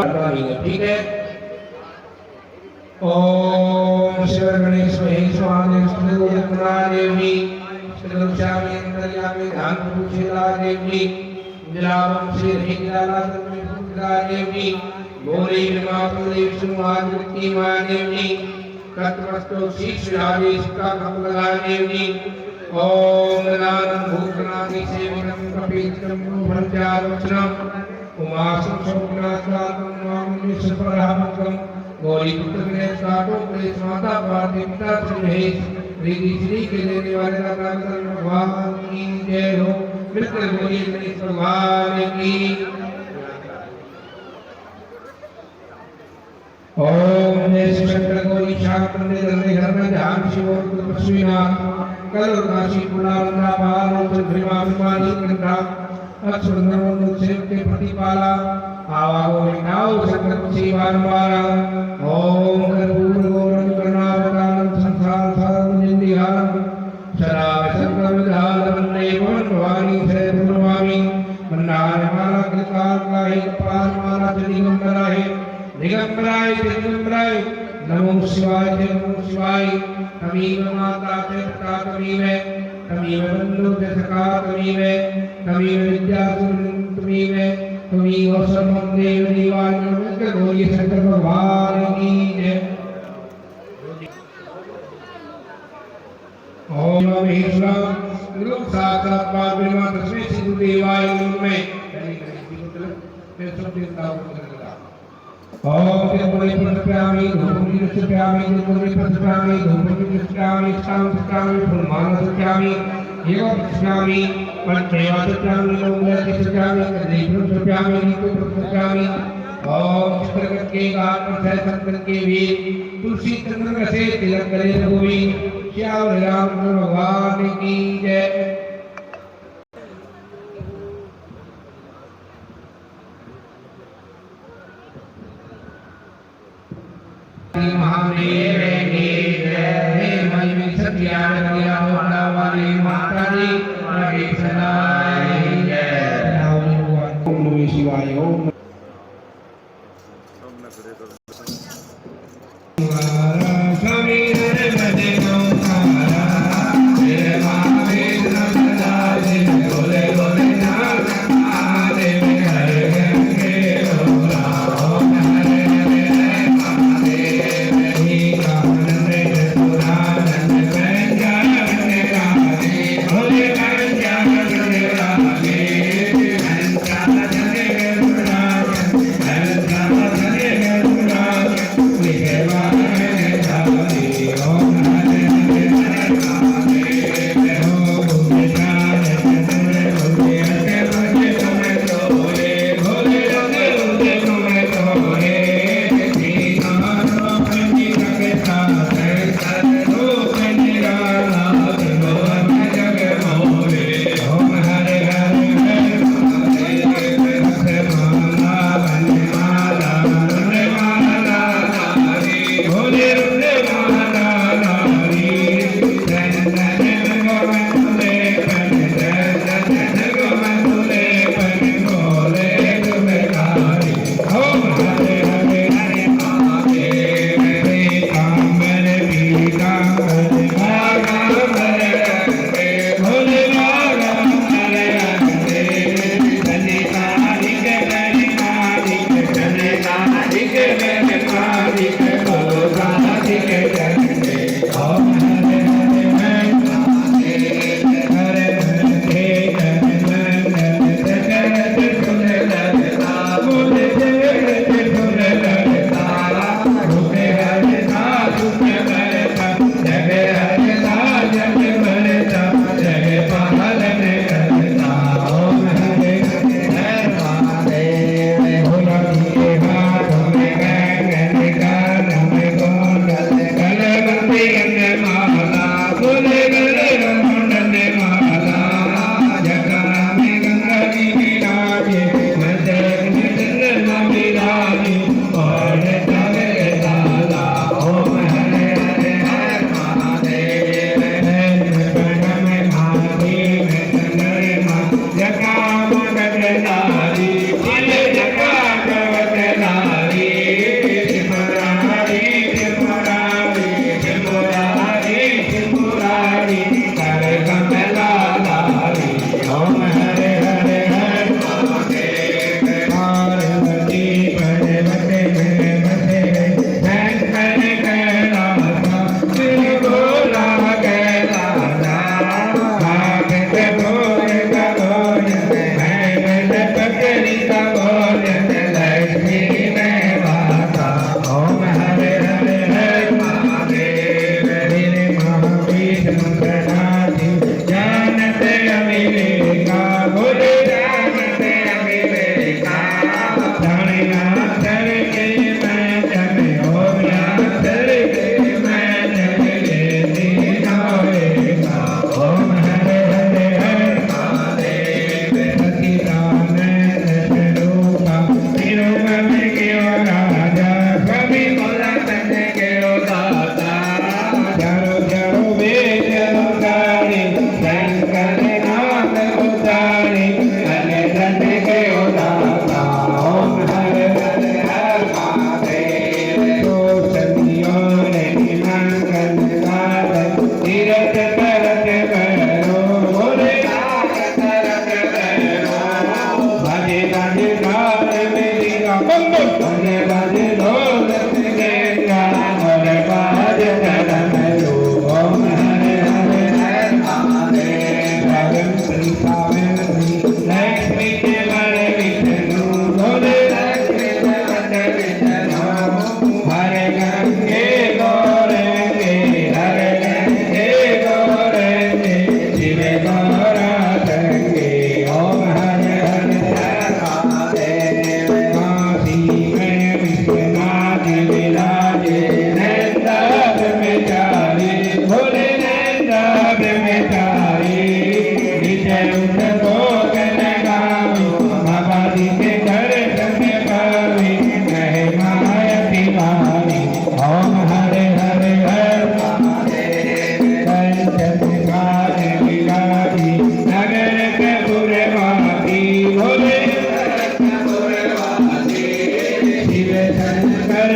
ठीक है। ओम शिव गणेश महेश्वरा देवी श्रीलक्ष्मी अंतर्यामी ध्यान पूजिला देवी जलावम श्री हिंगला देवी गौरी मातुदेव सुमाद्रिकी मां देवी कत्मस्तो शीश आदेश का कमला देवी ओम नाम भूतनादि सेवनम कपितम भंजारवचनम उमासं शोकनाथातं नाम विश्वपरामकं गौरी पुत्र ने सातों प्रेस माता पार्वती पिता श्री श्री के देने वाले भगवान की जय हो। मिलकर बोलिए गणेश भगवान की। ओम जय शिव शंकर गौरी शांत घर में ध्यान शिव पशुनाथ कल काशी पुनालंदा पाल भीमाभिमानी कंठा अक्षुंदम शिव के प्रतिपाला आवागो विनाव शंकर शिवान मारा ओम कर्पूर गौरम करुणावतारम संसार सारम जिंदिहारम सदा शंकर विधान वंदे भवानी से भगवानी मंदार माला कृपाल काहे कपाल माला दिगंबराय दिगंबराय नमो शिवाय तमीव माता पिता तमीव बंधु सखा तमीव विद्या तमीव सर्वं देव देवाय गौरी शंकर भगवान की जय। ओम महेश्वरा गुरु साक्षात परब्रह्म तस्मै श्री देवाय नमः। ओम त्रिपुरी प्रस्प्यामि धूपी प्रस्प्यामि त्रिपुरी प्रस्प्यामि धूपी प्रस्प्यामि शाम प्रस्प्यामि फुलमान प्रस्प्यामि एवं प्रस्प्यामि पंचया प्रस्प्यामि लोंगल प्रस्प्यामि कदीप प्रस्प्यामि नीतु प्रस्प्यामि ओम चित्रकट के गात पर है संतन के वीर तुलसी चंद्र से तिलक करे रघुवी श्याम राम भगवान की जय। महादेव की जय। मई सत्याग्रह वाली माता दी की सदाई जय। ओम नमः शिवाय। ओम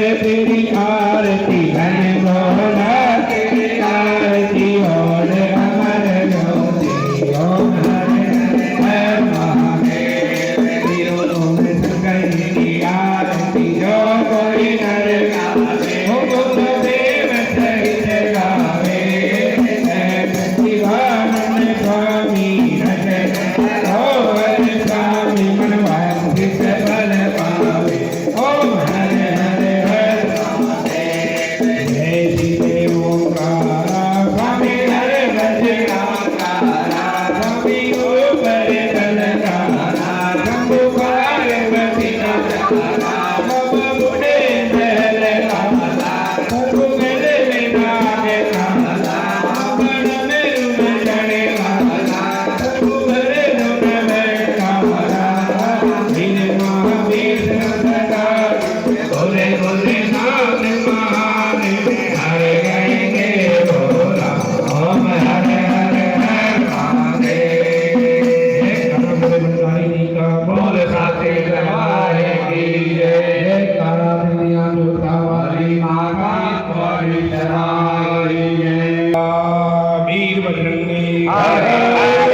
तेरी आरती धन मोहना तेरी आरती और अमर ज्योति ओम हरे हर महादेव तीनों लोग शंकर की आरती जो कोई नर गावे हो देव सहित गावे शिवानंद स्वामी रटन स्वामी मनवांछित बल पावे ओम हरे हरे हर महादेव जय श्री देव ओंकारा स्वामी हरे भजनाकारा स्वामी ऊपर तलकारा शंभु पार्वती नकारा बाबा बुढ़े दहल काला प्रभु गले में नाग काला बड़ में रुमचने वाला प्रभु भरे दुम में काला वीर महावीर सरदार बोले बोले नाम महान हरे गाएंगे बोला ओम हरे हरे हर महादेव कर्म बनवारी का बोल साथे दरबार की जय कारा दुनिया जोता वाली माता वाली चराई जय वीर बजरंगी हरे हरे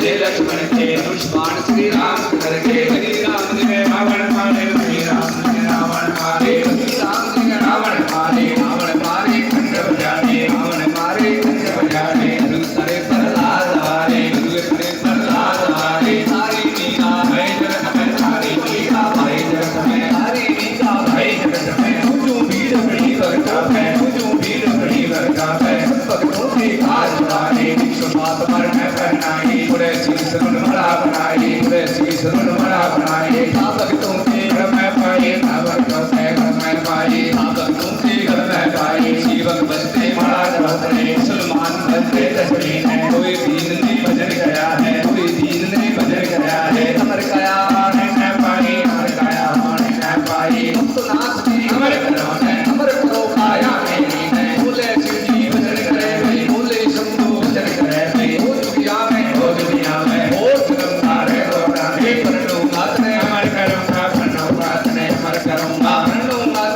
महादेव श्री राम करके हरि राम ने रावण मारे हरि राम ने रावण मारे हरि राम ने रावण मारे रावण मारे खंड बजाने रावण मारे खंड बजाने दूसरे प्रहलाद वारे दूसरे प्रहलाद वारे हरि मीरा भाई जगत में हरि मीरा भाई जगत में हरि मीरा भाई जगत में जो भीड़ बड़ी करता है जो भीड़ बड़ी करता है भक्तों की काज वाले विश्वनाथ पर मैं बनाई पूरे जीवन बड़ा बनाई पूरे जीवन बड़ा बनाई भक्तों के घर में पाई भक्तों के घर में पाई भक्तों के घर में पाई जीवन बचते महाराज बचते मुसलमान बचते दशमी है कोई दीन नहीं बजर गया है कोई दीन नहीं बजर गया है अमर गया है पाई अमर गया है पाई तो नाथ की अमर करो है अमर करो काया मेरी है बोले जी बजर करे भाई बोले शंभू बजर करे भाई हो दुनिया में हो दुनिया में हो चमत्कार है गोरा करूंगा तने अमर करूंगा तने अमर करूंगा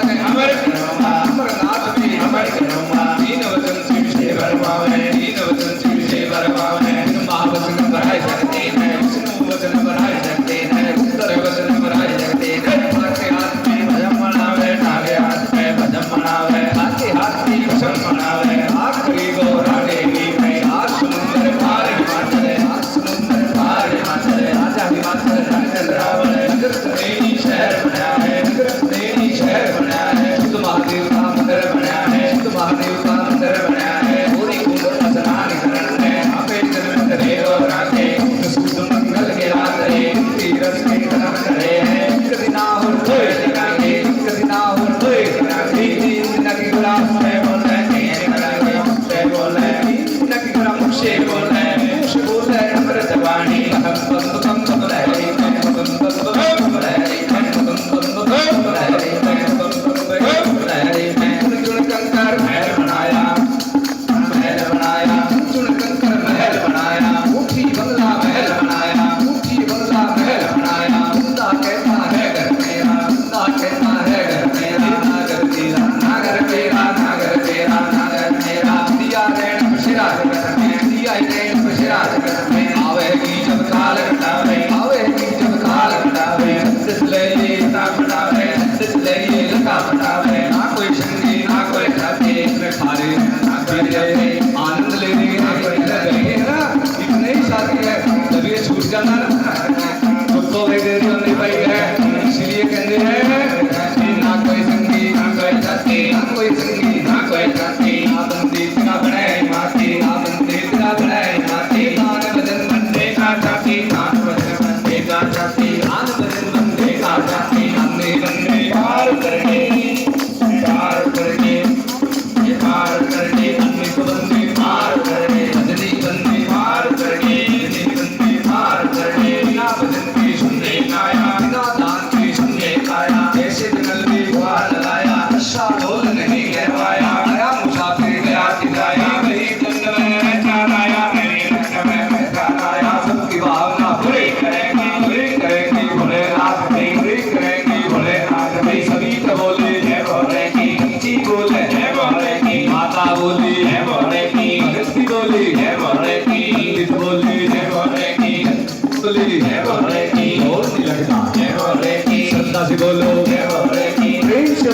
तने अमर करूंगा अमरनाथ भी अमर करूंगा तीन वचन शिव से भरवावे तीन वचन शिव से भरवावे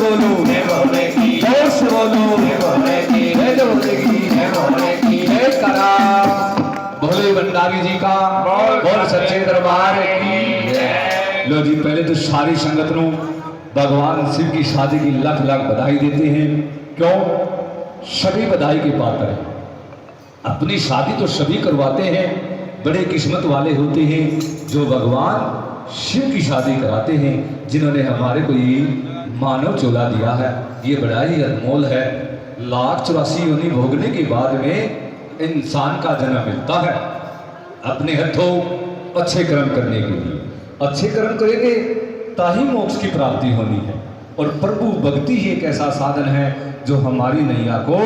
बोलो जय भोले की, जोर से बोलो जय भोले की, जय भोले की, जय भोले की, जय करा भोले भंडारी जी का बोल सच्चे दरबार की जय। लो जी, पहले तो सारी संगत नु भगवान शिव की शादी की लख लख बधाई देते हैं। क्यों? सभी बधाई के पात्र हैं। अपनी शादी तो सभी करवाते हैं, बड़े किस्मत वाले होते हैं जो भगवान शिव की शादी कराते हैं, जिन्होंने हमारे को ये मानव चोला दिया है। ये बड़ा ही अनमोल है। 1,84,00,000 योनि भोगने के बाद में इंसान का जन्म मिलता है। अपने हथों अच्छे कर्म करने के लिए, अच्छे कर्म करेंगे ताही मोक्ष की प्राप्ति होनी है। और प्रभु भक्ति ही एक ऐसा साधन है जो हमारी नैया को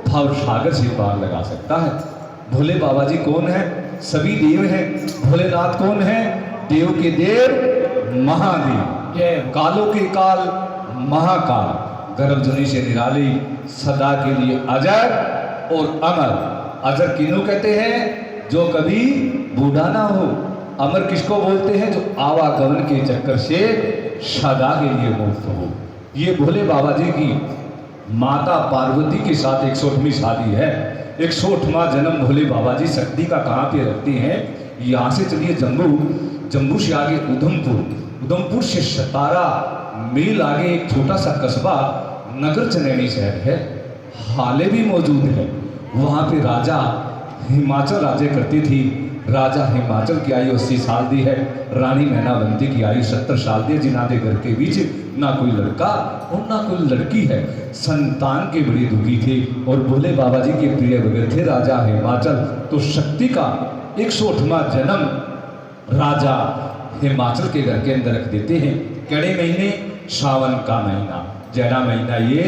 भव सागर से पार लगा सकता है। भोले बाबा जी कौन है? सभी देव हैं। भोलेनाथ कौन है? देव के देव महादेव, कालों के काल महाकाल, गर्भजनी से निराली, सदा के लिए अजर और अमर। अजर किन्हों कहते हैं? जो कभी बूढ़ा ना हो। अमर किसको बोलते हैं? जो आवागमन के चक्कर से सदा के लिए मुक्त हो। ये भोले बाबा जी की माता पार्वती के साथ 108वीं शादी है। 108वां जन्म भोले बाबा जी शक्ति का कहाँ पे रखते हैं? यहाँ से चलिए जम्मू, जम्मू से आगे उधमपुर, उधमपुर से 17 मील आगे एक छोटा सा कस्बा नगर चनैनी शहर है, हाले भी मौजूद है। वहाँ पे राजा हिमाचल राज्य करती थी। राजा हिमाचल की आयु 80 साल दी है। रानी मैनावंती की आयु 70 साल दी है। जिन्होंने घर के बीच ना कोई लड़का और ना कोई लड़की है। संतान के बड़े दुखी थे और भोले बाबा जी के प्रिय भगत थे राजा हिमाचल। तो शक्ति का 108वां जन्म राजा हिमाचल के घर के अंदर रख देते हैं। कड़े महीने? सावन का महीना, जरा महीना ये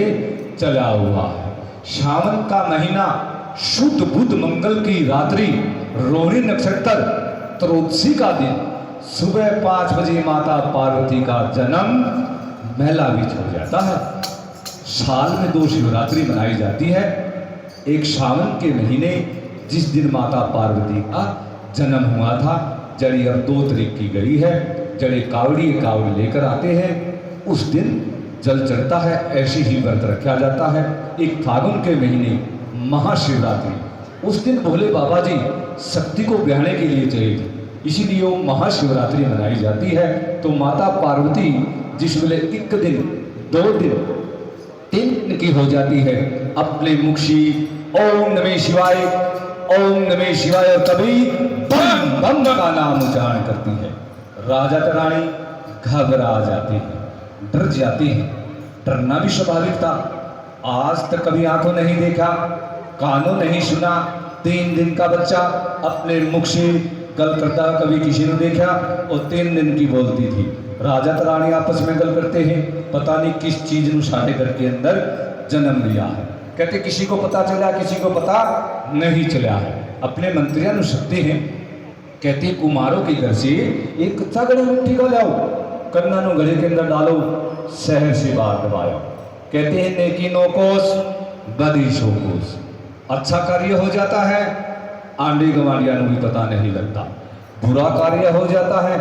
चला हुआ है। सावन का महीना, शुद्ध बुध मंगल की रात्रि, रोहिणी नक्षत्र, त्रयोदशी का दिन, सुबह 5 बजे माता पार्वती का जन्म मेला बीच हो जाता है। साल में 2 शिवरात्रि मनाई जाती है। एक सावन के महीने जिस दिन माता पार्वती का जन्म हुआ था, जड़ी अब 2 तारीख की गई है। जड़े कावड़ी लेकर आते हैं, उस दिन जल चढ़ता है। ऐसी ही व्रत रखा जाता है। एक फागुन के महीने महाशिवरात्रि, उस दिन भोले बाबा जी शक्ति को ब्याहने के लिए चले थे, इसीलिए वो महाशिवरात्रि मनाई जाती है। तो माता पार्वती जिस वेले 1 दिन, 2 दिन, 3 दिन की हो जाती है, अपने मुख से ओम नमः शिवाय, ओम नमः शिवाय और कभी बम बम का नाम उच्चारण करती है। राजा रानी घबरा जाते हैं, डर जाते हैं। डरना भी स्वाभाविक था। आज तक कभी आंखों नहीं देखा, कानों नहीं सुना। 3 दिन का बच्चा अपने मुख से गल करता कभी किसी ने देखा, और 3 दिन की बोलती थी। राजा रानी आपस में गल करते हैं, पता नहीं किस चीज ने साढ़े घर के अंदर जन्म लिया है। कहते किसी को पता चला, किसी को पता नहीं चला है। अपने मंत्रियों ने सकते हैं, कहते कुमारों के घर से एक कच्चा गड़ा मिट्टी को लाओ, कन्ना नो गले के अंदर डालो, शहर से बाहर दबाओ। कहते हैं नेकी नो कोस बदी सो कोस। अच्छा कार्य हो जाता है, आंधी गंवारिया को भी पता नहीं लगता। बुरा कार्य हो जाता है,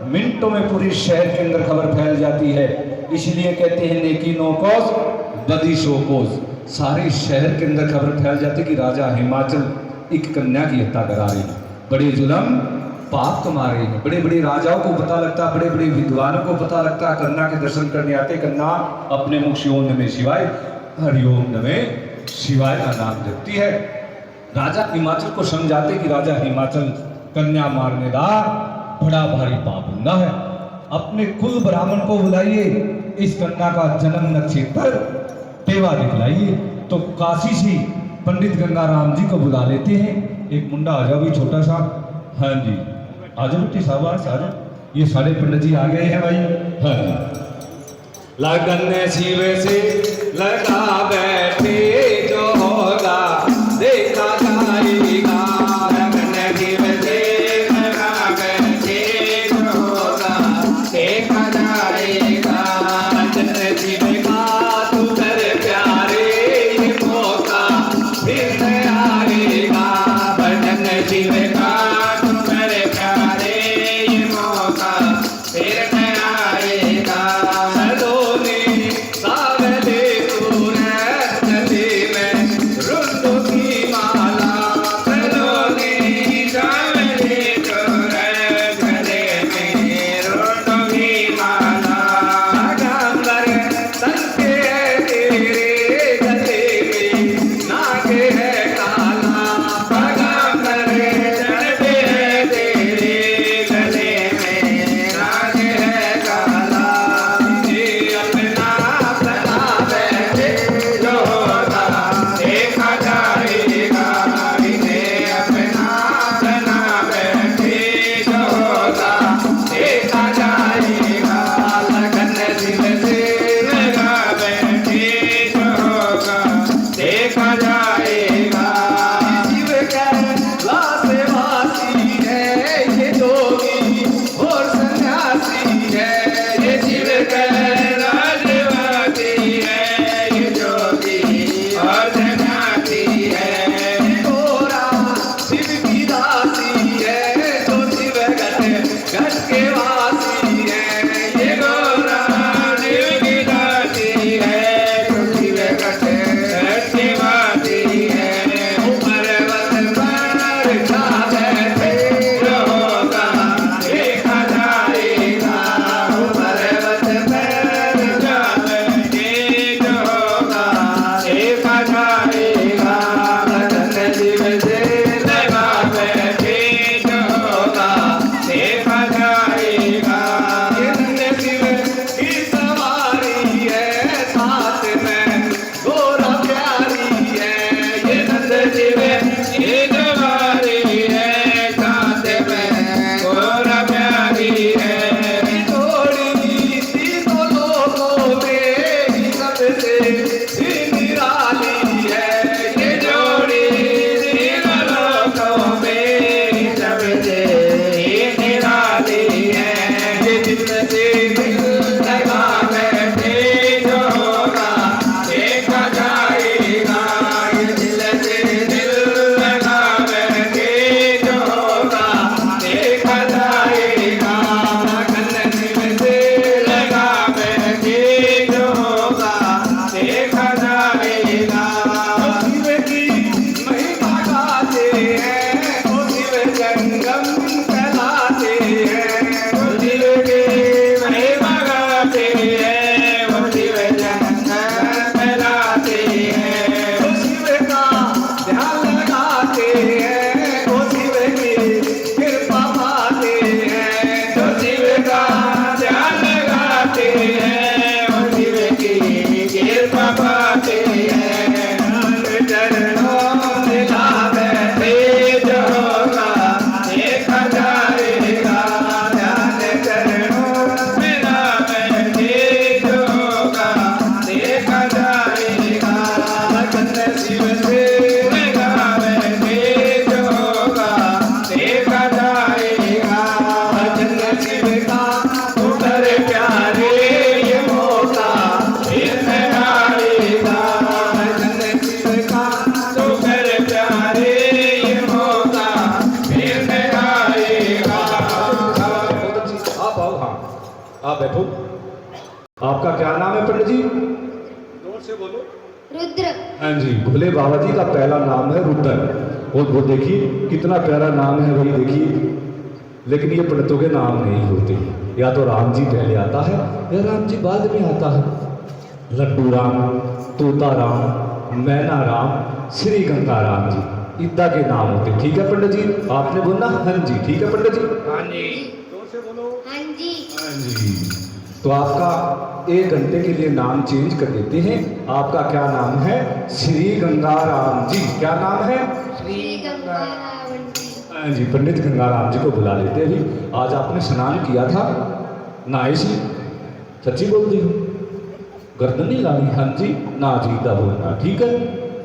मिनटों में पूरी शहर के अंदर खबर फैल जाती है। इसलिए कहते हैं नेकी नो कोस बदी सो कोस। सारे शहर के अंदर खबर फैल जाती कि राजा हिमाचल एक कन्या की हत्या करा रहे हैं, बड़े जुल्म पाप कमा रहे हैं। बड़े बड़े राजाओं को पता लगता, बड़े बड़े विद्वानों को पता लगता। कन्या के दर्शन करने आते, कन्या अपने मुख से ओम नमः शिवाय, हरिओम नमः शिवाय का नाम जपती है। राजा हिमाचल को समझाते कि राजा हिमाचल कन्या मारने का बड़ा भारी पाप होता है। अपने कुल ब्राह्मण को बुलाइए, इस कन्या का जन्म नक्षत्र टेवा दिखलाइए। तो काशी से पंडित गंगाराम जी को बुला लेते हैं। एक मुंडा आ जाओ भी छोटा सा। हाँ जी, आज बेटी साहब आ जाओ। ये सारे पंडित जी आ गए हैं भाई। हाँ जी। लगन शिव से लगा बैठे जो होगा देखा जाएगा। लगन शिव से लगा बैठे जो होगा देखा जाएगा। लगन शिव का तू कर प्यारे ये मौका फिर आएगा। भजन शिव का तू कर प्यारे ये मौका फिर आएगा। आपका क्या नाम है पंडित जी? रुद्र। हाँ जी, भोले बाबा जी का पहला नाम है रुद्र। और वो देखिए कितना प्यारा नाम है, वही देखिए। लेकिन ये पंडितों के नाम नहीं होते, या तो राम जी पहले आता है या राम जी बाद में आता है। लड्डू राम, तोता राम, मैना राम, श्री गंगा राम जी, इतना के नाम होते। ठीक है पंडित जी, आपने बोलना हाँ जी। ठीक है पंडित जी? हाँ जी। हाँ जी। हाँ जी। तो आपका 1 घंटे के लिए नाम चेंज कर देते हैं। आपका क्या नाम है? श्री गंगाराम जी। क्या नाम है? श्री गंगाराम जी। हाँ जी, पंडित गंगाराम जी को बुला लेते हैं। अभी आज आपने स्नान किया था, नहाए सी? सच्ची बोलती हो? गर्दन नहीं लानी? हाँ जी ना जी दा बोलना। ठीक है,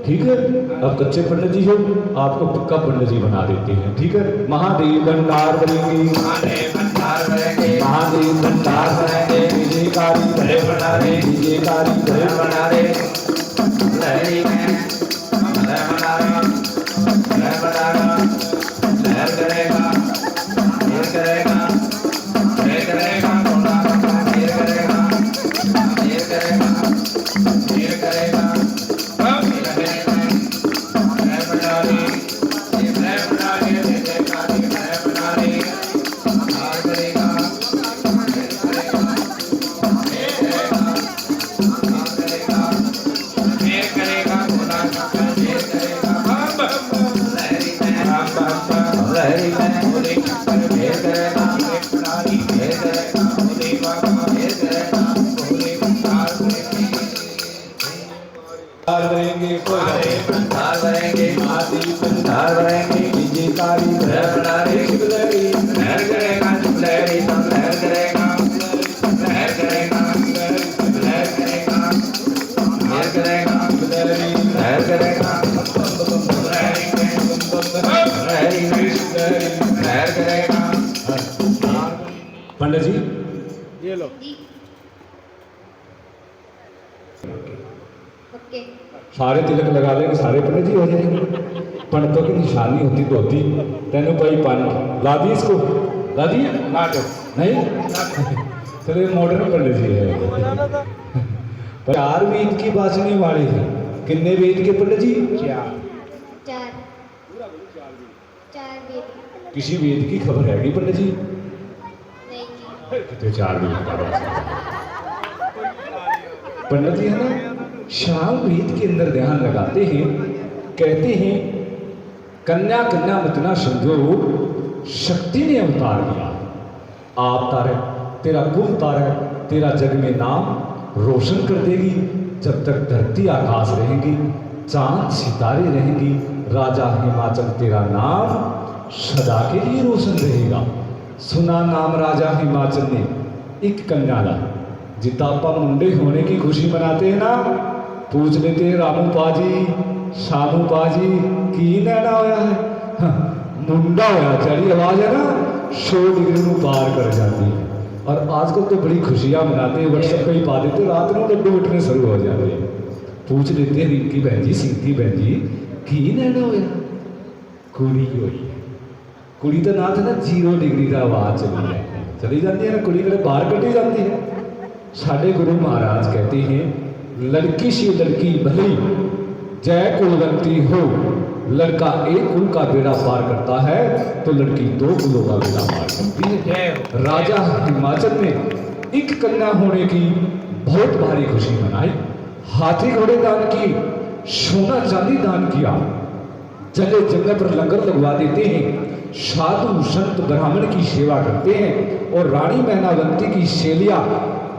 ठीक है। अब कच्चे पंडित जी हो, आपको पक्का पंडित जी बना देते हैं। ठीक है, महादेव भंडार करेंगे, महादेव भंडार करेंगे, महादेव भंडार करेंगे, विजयकारी भले भंडारे, विजयकारी भले भंडारे, लहरी में लहर बनाएगा, लहर बनाएगा, लहर करेगा, ये करेगा, ये करेगा, थोड़ा ये करेगा, ये करेगा, ये करेगा, लहर बनारी, ये लहर बनारी, ये जयकारी लहर बनारी, हार करेगा, ये करेगा, ये करेगा, हार करेगा, ये करेगा, खुदा का ये करेगा, बम बम लहरी में बम बम बम लहरी में होली ये करेगा, ये बनारी ये करेगा, होली बाबा ये करेगा, होली भंडार करेंगे, भंडार करेंगे, आदि भंडार करेंगे, विजयकारी लहर बनारी भले लहर करेगा, लहरी सब लहर करेगा, लहर करेगा, लहर करेगा, लहर करेगा, लहर करेगा, लहरी में लहरी में लहर करेगा। पंडित जी जी। ओके। सारे तिलक लगा लेंगे, सारे पंडित जी हो जाएंगे। पंडितों की निशानी होती धोती, तेनों भाई पानी ला दी, इसको ला दी ला दो नहीं? चलो ये मॉडर्न पंडित जी है। पर 4 वेद की बाजने वाले हैं। कितने वेद के पंडित जी? चार चार। चार बेटी। किसी वेद की खबर है कि पंडित जी? नहीं जी। कितने 4 वेद का बात है। पंडित जी है ना, शाम वेद के अंदर ध्यान लगाते हैं, कहते हैं कन्या कन्या मत ना समझो, शक्ति ने अवतार लिया। आप तारे, तेरा कुल तारे, तेरा जग में नाम रोशन कर देगी। जब तक धरती आकाश रहेंगी, चांद सितारे रहेंगी, राजा हिमाचल तेरा नाम सदा के लिए रोशन रहेगा। सुना नाम राजा हिमाचल ने एक कन्या ला, जिता आपा मुंडे होने की खुशी मनाते हैं ना, पूछ लेते हैं रामू पाजी, शामू पाजी की नैना होया है? हाँ, मुंडा होया, चली आवाज है ना 100 डिग्री में पार कर जाती है। और आजकल तो बड़ी खुशियां मनाते हैं, व्हाट्सएप पे ही पा देते, रात में लड्डू उठने शुरू हो जाते हैं। पूछ लेते हैं रिंकी बहन जी, सिंकी बहन जी की नैना होया? कुड़ी होई है। कुड़ी तो ना था ना 0 डिग्री का आवाज चली जाती है ना, कुड़ी मेरे बाहर कटी जाती है। साढ़े गुरु महाराज कहते हैं लड़की सी लड़की भली जय कुलवंती हो, लड़का 1 कुल का बेड़ा पार करता है तो लड़की 2 कुलों का बेड़ा पार करती है। राजा हिमाचल ने एक कन्या होने की बहुत भारी खुशी मनाई, हाथी घोड़े दान किए, सोना चांदी दान किया, जगह जगह पर लंगर लगवा देते हैं, साधु संत ब्राह्मण की सेवा करते हैं, और रानी मैनावंती की शैलिया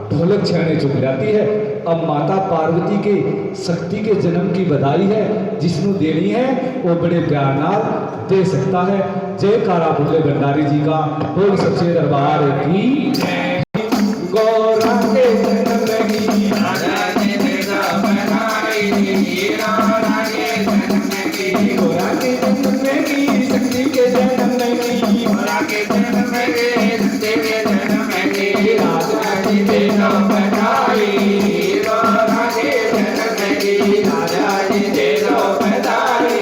ढोलक छेड़ने चुक जाती है। अब माता पार्वती के शक्ति के जन्म की बधाई है, जिसनु देनी है वो बड़े प्यार नाल दे सकता है। जयकारा भोले भंडारी जी का, बोल सच्चे दरबार की गौरा के जन्म की राजा ने देखा बनाई, राजा के जन्म की, गौरा के जन्म की शक्ति के जन्म की, गोरा के जन्म के सत्य के जन्म के, राजा जी देखा बनाई, गोरा के जन्म की, राजा जी देखा बनाई,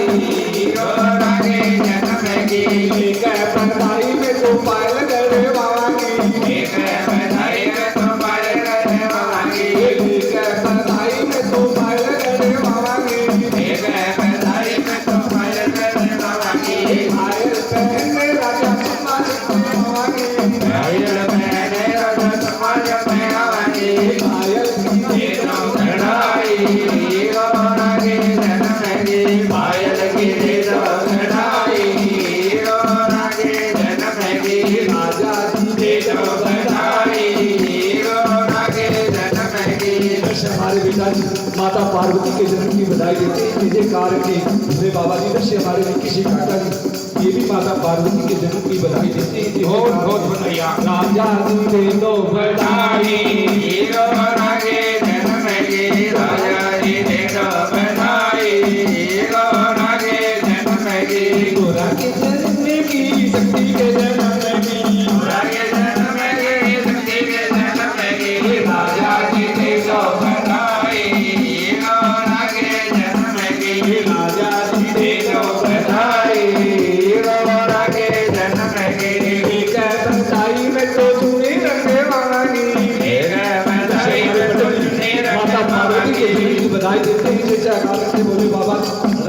गोरा के जन्म की, एक पंडाई में तो पायल करे बाबा की, एक बधाई में तो पार करने वाला हमारे बेटा जी माता पार्वती के जन्म की बधाई देते हैं। जय जयकार के भोले बाबा जी दर्शे हमारे निकी काका जी ये भी माता पार्वती के जन्म की बधाई देते हैं। जय बहुत जयकार। बहुत बधाइयाँ। राजा जी दे दो बधाई हीरो रागे जन्म की राजा जी दे दो बधाई हीरो रागे जन्म की गोरा के जन्म की शक्ति के जन्म की रागे जन्म की शक्ति के जन्म की राजा जी दे दो बधाई हीरो रागे जन्म की राजा जी दे दो बधाई हीरो रागे जन्म की एक बधाई में तो चुनी रंगे वाली माता पार्वती के जन्म की बधाई देते हैं। जय जयकार से बोले बाबा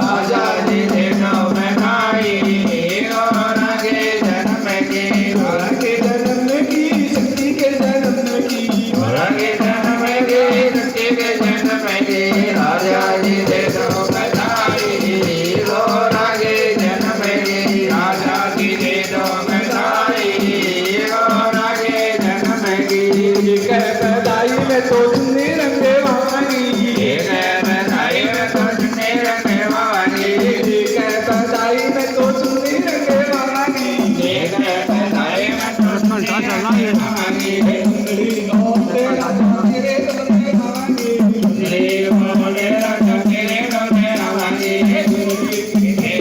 राजा जी दे दो बधाई हीरो रागे जन्म की गोरा के जन्म की शक्ति के जन्म की रागे जन्म की शक्ति के जन्म की राजा जी दे दो बधाई हीरो रागे जन्म की राजा जी दे दो बधाई हीरो रागे जन्म की एक बधाई में तो चुनी रंगे वाली एक बधाई में तो चुने रंगे वाली एक बधाई में तो चुनी रंगे वाली एक बधाई में तो चुने रंगे वाली बोले राजा तेरे रंगे वाली रे बोले राजा तेरे रोने वाली हे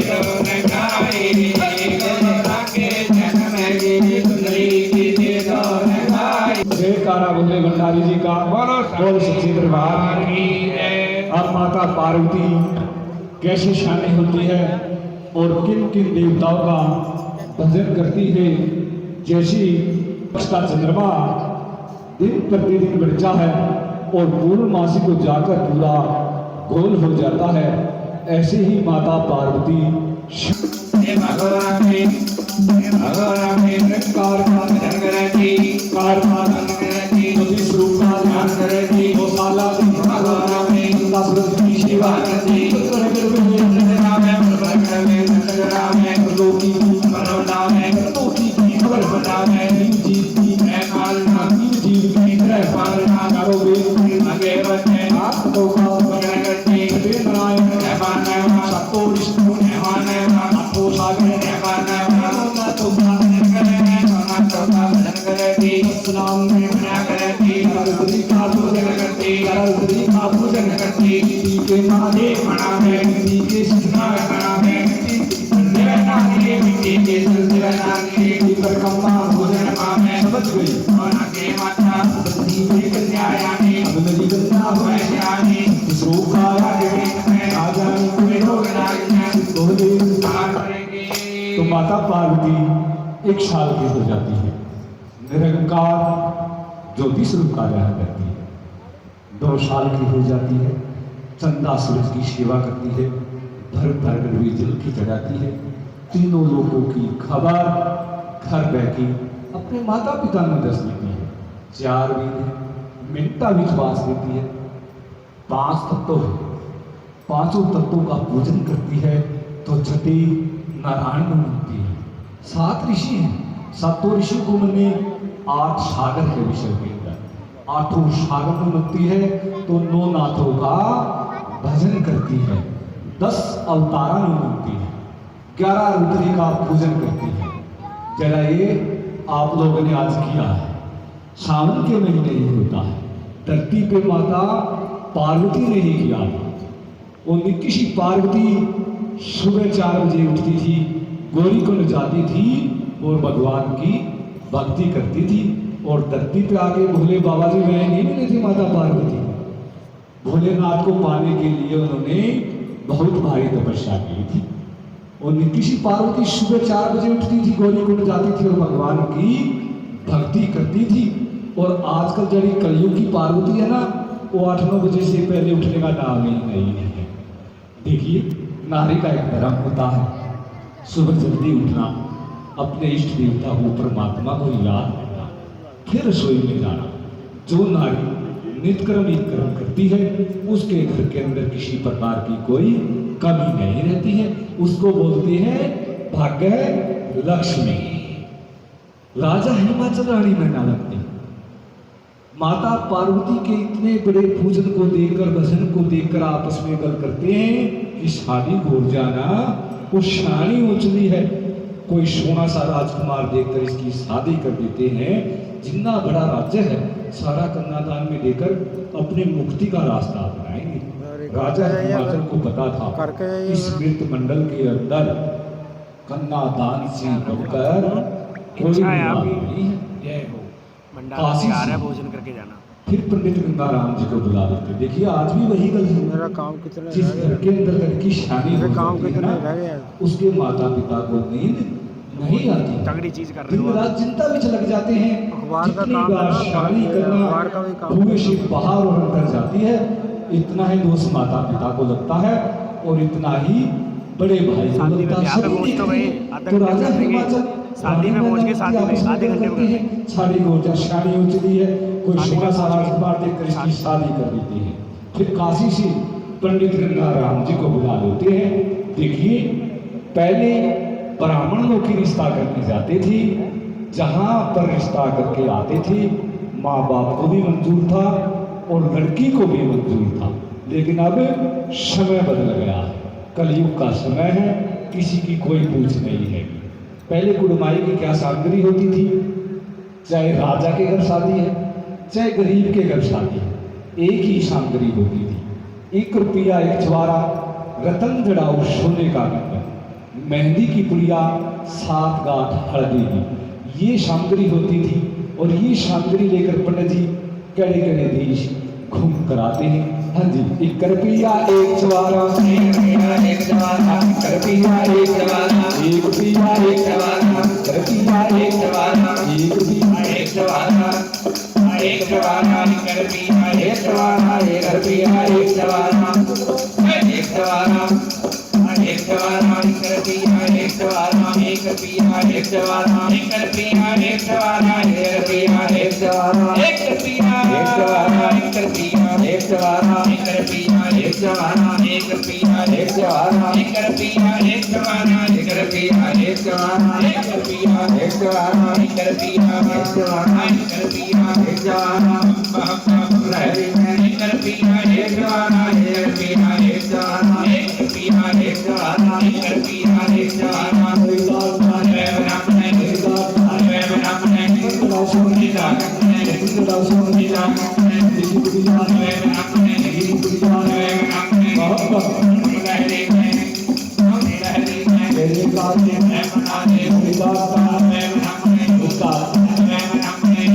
तो नगाई हीरो रागे जन्म की सुंदरी की दे दो नगाई जयकारा बोले भंडारी जी का बोल सच्चे दरबार की जय अब माता पार्वती कैसी शानी होती है और किन किन देवताओं का भजन करती है। जैसी उसका चंद्रमा दिन प्रतिदिन बढ़ता है और पूर्णमासी को जाकर पूरा गोल हो जाता है, ऐसे ही माता पार्वती हे भगवान कार का जंगरती कार का जंगरती ज्योति स्वरूप का ध्यान जंगरती गौशाला भगवान सूरज की सेवा शिवानंदी रामे प्रभु रामे लोकी मनोनामे लोकी की खबर बनामे जी की मैं कालना जीव की तरह पालना करो वेद आगे बढ़े आत्मों का जंगरती देव नारायण देवानवा सतो विष्णु देवानवा आपो सागर देवानवा ना तो नाम में करदरी का पूजन करती करदरी का पूजन करती जी के माने मनावे जी के सिद्धा मनावे देवनागी मिट्टी के देवनागी जी पर कम्मा भोजन पावे समझ गई और आगे माता बद्री में कन्यायानी अब मेरी गंगा वैश्यानी सूखा आगे में राजा कोई रोग नहीं बोले तो माता पार्वती एक साल की हो जाती है। निरंकार ज्योति स्वरूप का ग्रहण करती है। 2 साल की हो जाती है। चंदा सूरज की सेवा करती है। भर भर गढ़वी जल की चढ़ाती है। तीनों लोगों की खबर घर बैठी अपने माता पिता में दस देती है। 4 महीने मिनटा विश्वास देती है। 5 तत्व है, 5 तत्वों का पूजन करती है तो छठी नारायण को मिलती है। 7 ऋषि हैं, 7 ऋषियों को मैंने 8 सागर के विषय के अंदर 8 सागर में मिलती है तो 9 नाथों का भजन करती है। 10 अवतारा में मिलती है। 11 रुद्री का पूजन करती है। जरा ये आप लोगों ने आज किया है। सावन के महीने ही होता है। धरती पे माता पार्वती ने ही किया था। वो नित्य पार्वती सुबह 4 बजे उठती थी, गौरी कुंड जाती थी और भगवान की भक्ति करती थी। और धरती पे आके भोले बाबा जी वह नहीं मिले थे माता पार्वती। भोलेनाथ को पाने के लिए उन्होंने बहुत भारी तपस्या की थी। और नित्य पार्वती सुबह 4 बजे उठती थी, गौरी कुंड जाती थी और भगवान की भक्ति करती थी। और आजकल जड़ी कलयुग की पार्वती है ना, वो 8-9 बजे से पहले उठने का नाम ही नहीं है। देखिए नारी का एक धर्म होता है सुबह जल्दी उठना, अपने इष्ट देवता को परमात्मा को याद करना, फिर रसोई में जाना। जो नारी नित्यक्रम एक कर्म करती है उसके घर के अंदर किसी प्रकार की कोई कमी नहीं रहती है। उसको बोलते हैं भाग्य लक्ष्मी। राजा हिमाचल रानी मैना लगती, माता पार्वती के इतने बड़े पूजन को देखकर, भजन को देखकर आपस में गल करते हैं कि शादी हो जाना वो शानी उचली है। कोई सोना सा राजकुमार देखकर इसकी शादी कर देते हैं। जितना बड़ा राज्य है सारा कन्यादान में देकर अपने मुक्ति का रास्ता अपनाएंगे। राजा हिमाचल को पता था इस मृत मंडल के अंदर कन्यादान से बढ़कर कोई नहीं है। काशी से भोजन करके जाना। फिर पंडित गंगाराम जी को बुला लेते। देखिए आज भी वही गल है। मेरा काम कितने जिस घर के अंदर लड़की शादी हो काम जाती है कितने ना, रह गए? उसके माता पिता को नींद नहीं आती, तगड़ी चीज कर रहे दिन हो। रात चिंता में लग जाते हैं। अखबार का जितनी काम बार करना, शादी अखबार का भी करना काम कुएं से बाहर और अंदर जाती है, इतना ही दोस्त माता पिता को लगता है और इतना ही बड़े भाई को शादी में लगता है। ब्याह पे सभी पहुंच तो देखते गए, हैं। आधा तो घंटे राजा में पहुंच गए। हिमाचल शादी में पहुंच गए, शादी में आधे घंटे में हैं। शादी को जब शादी हो चुकी है, कोई शादी सोना में सा पहुंच गए। राजकुमार देखकर इसकी शादी कर देते हैं। फिर काशी से पंडित गंगाराम जी को बुला लेते हैं। देखिए पहले ब्राह्मण लोग की रिश्ता करने जाते थे, जहां पर रिश्ता करके आते थे माँ बाप को भी मंजूर था और लड़की को भी मंजूर था। लेकिन अब समय बदल गया है, कलयुग का समय है, किसी की कोई पूछ नहीं है। पहले कुड़माई की क्या सामग्री होती थी, चाहे राजा के घर शादी है चाहे गरीब के घर शादी है, एक ही सामग्री होती थी। 1 रुपया 1 छुआरा, रतन जड़ाऊ सोने का कंगन, मेहंदी की पुड़िया, 7 गांठ हल्दी की, ये सामग्री होती थी। और ये सामग्री लेकर पंडित जी कड़े कड़े देश घूम कर आते हैं। हाँ जी, 1 रुपया 1 छुआरा, 1 रुपया 1 छुआरा, 1 रुपया 1 छुआरा, 1 रुपया 1 छुआरा, 1 रुपया 1 छुआरा, 1 रुपया 1 छुआरा, 1 छुआरा, 1 रुपया 1 छुआरा, 1 रुपया 1 छुआरा, 1 छुआरा, 1 छुआरा, 1 रुपया 1 छुआरा, 1 रुपया 1 छुआरा, 1 रुपया 1 छुआरा, 1 रुपया 1 छुआरा, 1 रुपया 1 छुआरा, 1 रुपया 1 छुआरा, 1 रुपया 1 छुआरा, 1 रुपया 1 छुआरा, 1 रुपया 1 छुआरा, 1 रुपया 1 छुआरा, 1 रुपया 1 छुआरा, 1 रुपया 1 छुआरा, 1 रुपया 1 छुआरा, लहरी में 1 रुपया 1 छुआरा, 1 रुपया 1 छुआरा, 1 रुपया 1 छुआरा, 1 रुपया 1 छुआरा, वे ब्राह्मण वे ब्राह्मण सोनी जागरण सोनी जागरण वे ब्राह्मण वे ब्राह्मण लहरी में तेरे काजे में बना दे विदाता वे ब्राह्मण उसका वे ब्राह्मण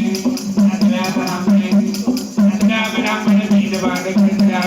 दीन बाग वे ब्राह्मण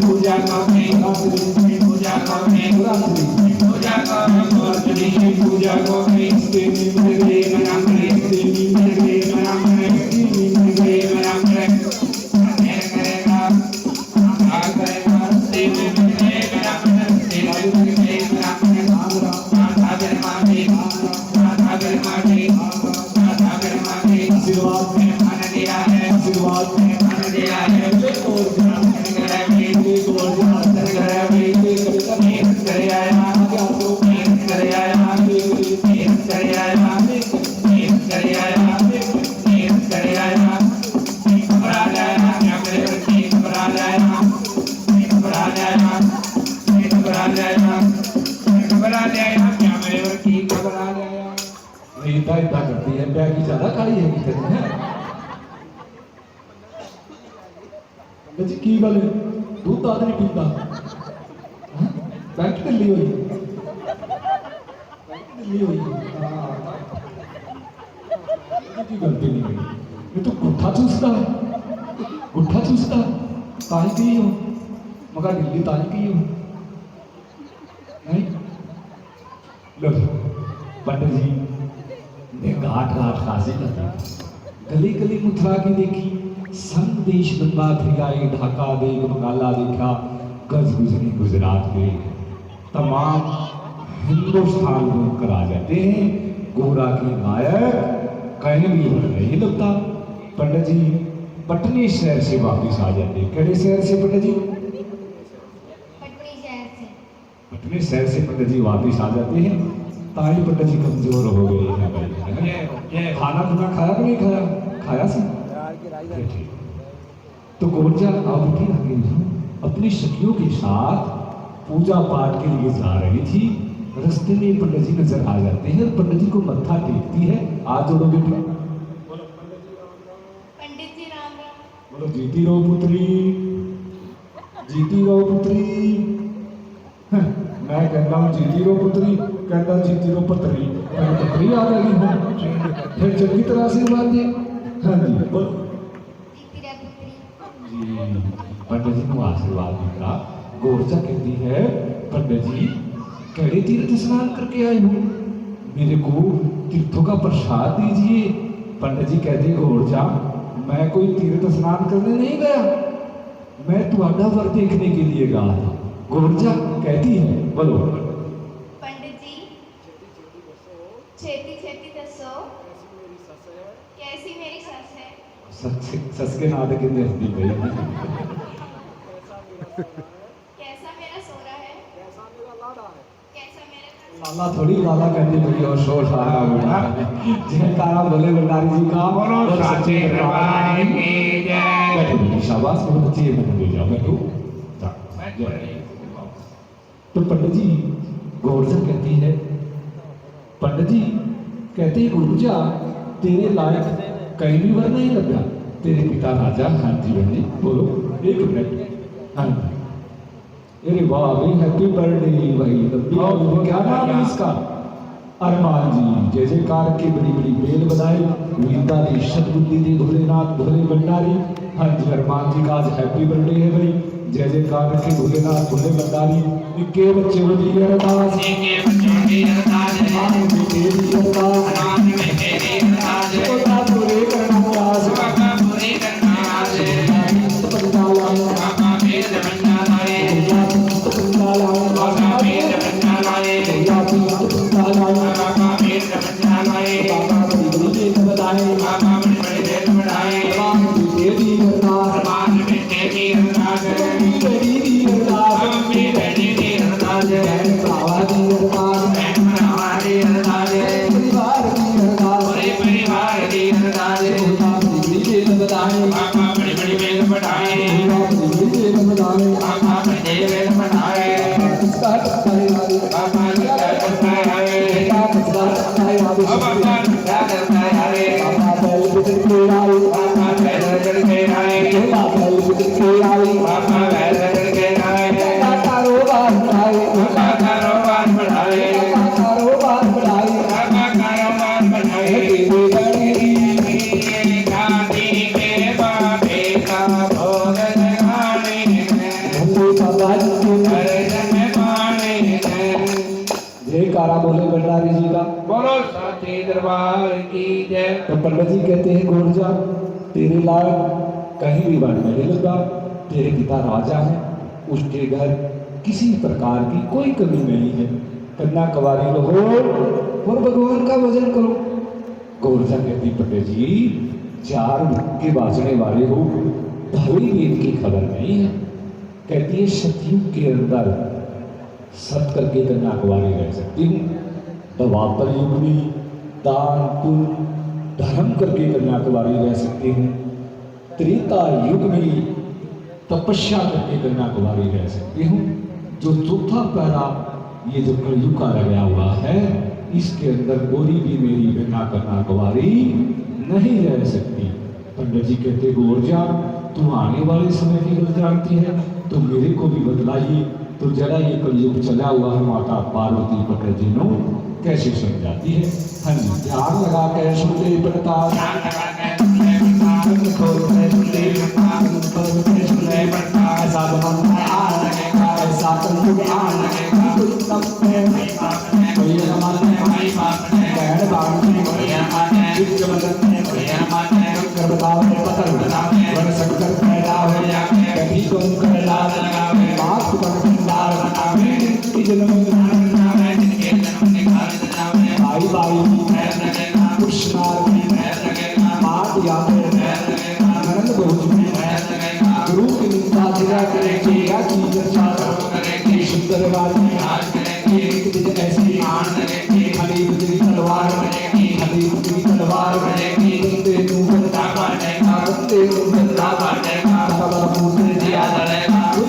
पूजा पूजा कौमी पूजा कौमी पूजा कौमी पूजा कौमी इतना इतना करती है बैग की ज्यादा खाई है बच्ची की गल दूध दाद नहीं पीता बैंक ढिली हुई की गलती नहीं हुई ये तो गुट्ठा चूसता ताई की हो मगर ढिली ताई की हो नहीं लो पंडित जी ने घाट खासी कर गली गली मुथरा की देखी संग देश गंगा थिराई ढाका देख बंगाला देखा गज गुजरी गुजरात के तमाम हिंदुस्तान घूमकर आ जाते हैं गोरा की नायक कहीं भी नहीं लगता पंडित जी पटनी शहर से वापस आ जाते हैं केड़े शहर से पंडित जी पटनी शहर से पंडित जी वापस आ जाते हैं ताई पंडित जी कमजोर हो गए हैं भाई खाना खुना खाया कि नहीं खाया खाया सी तो गोरजा आउटी लगी अपनी सखियों के साथ पूजा पाठ के लिए जा रही थी रास्ते में पंडित जी नजर आ जाते हैं पंडित जी को मत्था टेकती है आज जोड़ो बेटी पंडित जी राम राम। बोलो जीती रहो पुत्री मैं कहता हूँ जीती रहो पुत्री कहता जीती रहो पत्री पत्री आ गई हूँ फिर चंगी तरह से बात दे हाँ जी बोलो जी पंडित जी को आशीर्वाद मिला गोरचा कहती है पंडित जी कड़े तीर्थ स्नान करके आए हो मेरे को तीर्थों का प्रसाद दीजिए पंडित जी कहते गोरचा मैं कोई तीर्थ स्नान करने नहीं गया मैं तुम्हारा वर देखने के लिए गया था गोरचा कहती है बोलो पंडित जी छेती छेती दसो कैसी मेरी सस है सस के नाद के नजदीक गई कैसा मेरा सोरा है कैसा मेरा लाला थोड़ी लाला करनी पड़ी और शोर सारा बेटा जयकारा बोले भंडारी जी का बोलो साचे दरबार की जय बैठो बेटी शाबाश बहुत अच्छी है ले जाओ बैठो तो पंडित जी गोरजा कहती है पंडित जी कहते हैं गुरुजा तेरे लायक कहीं भी वर नहीं लगा तेरे पिता राजा हाँ जी बहनी बोलो एक मिनट हाँ अरे वाह भाई हैप्पी बर्थडे भाई क्या नाम है इसका अरमान जी जय जयकार के बड़ी बड़ी बेल बधाई विद्या दी सदबुद्धि दी भोलेनाथ भोले भंडारी हाँ जी अरमान जी का आज हैप्पी बर्थडे है भाई जय जयकार के भोलेनाथ भोले भंडारी इनके बच्चे बड़ी अरदास के बच्चों की अरदास मान में तेरी अरदास मान में तेरी अरदास बाबा पूरे करना आस बाबा पूरी करना आस पंडाला बाबा वेद बन्ना लाए पंडाला बाबा वेद बन्ना लाए पंडाला बाबा वेद बन्ना लाए बाबा बड़ी देव बताए बाबा बड़े बड़े वेद बढ़ाए मान में तेरी अरदास मान में तेरी अरदास तेरी अरदास मम्मी बेटी की अरदास बाबा दी अरदास बहन भरावा की अरदास परिवार की अरदास पूरे परिवार की अरदास बाबा बड़ी देव बताए बाबा बड़ी बड़ी वेद बढ़ाए बाबा बड़ी देव बताए बाबा बड़े वेद बढ़ाए किसका करताए वाले बाबा क्या करता है किसका करताए वाले बाबा क्या करता है बाबा बैल बिजल के आए बाबा बैल चढ़ के आए बाबा बैल बिजल के आए बाबा बैल चढ़ के आए कारोबार बढ़ाए बाबा कारोबार बढ़ाए कारोबार बढ़ाए बाबा कारोबार बढ़ाए घाटी के बाबे का भोग लगाने बाबा जयकारा बोले भंडारी जी का। बोलो साचे दरबार की जय। तो पंडित जी कहते हैं गोरजा तेरे लाल कहीं भी वन नहीं लगा, तेरे पिता राजा हैं, उसके घर किसी प्रकार की कोई कमी नहीं है। कन्या कुंवारी रहो और भगवान का भजन करो। गोरजा कहती पंडित जी 4 के बाजने वाले हो, भावी वेद की खबर नहीं है। कहती है सतयुग के अंदर सत करके कन्या कुंवारी रह सकती हूँ, द्वापर युग में दान पुण्य धर्म करके कन्या कुंवारी रह सकती हूँ, त्रेता युग में तपस्या करके कन्या कुंवारी रह सकती हूँ। जो चौथा पहरा ये जो कलयुग का लगाया हुआ है, इसके अंदर कोई भी मेरी बिना कन्या कुंवारी नहीं रह सकती। पंडित जी कहते गोरजा तू आने वाले समय की बात जानती है, तो मेरे को भी बतलाइए तो जरा ये कलयुग चला हुआ है माता पार्वती पंडित जी नो कैसे समझाती है। हाँ जी, ध्यान लगा के सुनते पड़ता ऐसा गुरु की निंदा जिला करेगा की सुंदर ऐसी हरी बुद्धि तलवार हरी बुद्धि तलवार बंदे बंदा बंदे बंदा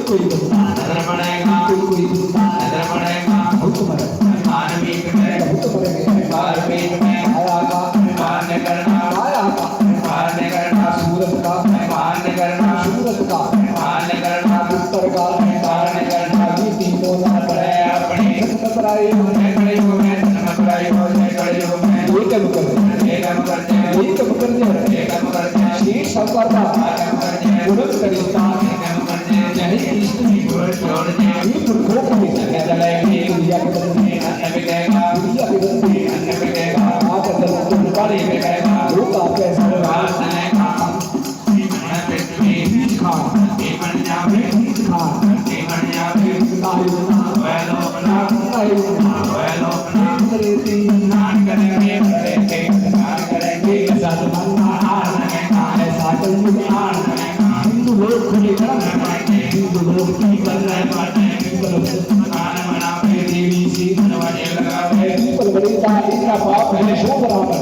कोई बंदा कोई बंदा हुक्म मानवी आया का सूरत का सूरत का उत्तर का ये तीनों ना पड़े अपने हिंदू लोग पाप है शो बराबर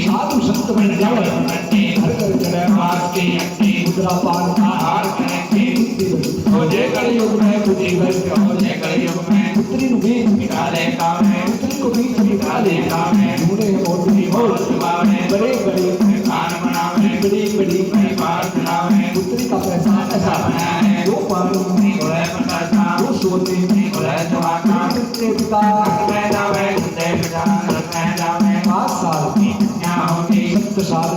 साधु संत बन जाओ मुद्रा पान पुत्री को बीच निकाले बूढ़े बड़े बड़ी बड़ी पुत्री का पैसा ऐसा दो पानी दो सोने पिता 5 साल 7 साल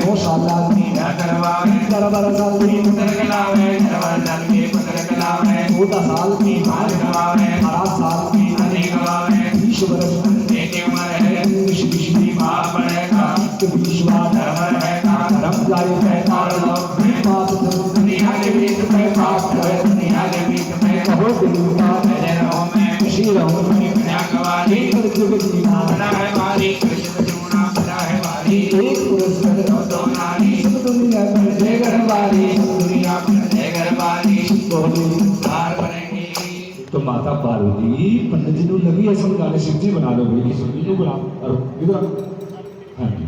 2 साल 14 साल 18 साल 20 वर्ष तो माता पार्वती पंडित जी को लगी है समझाने शिवजी बना लो भाई शिवजी को बना और इधर हाँ जी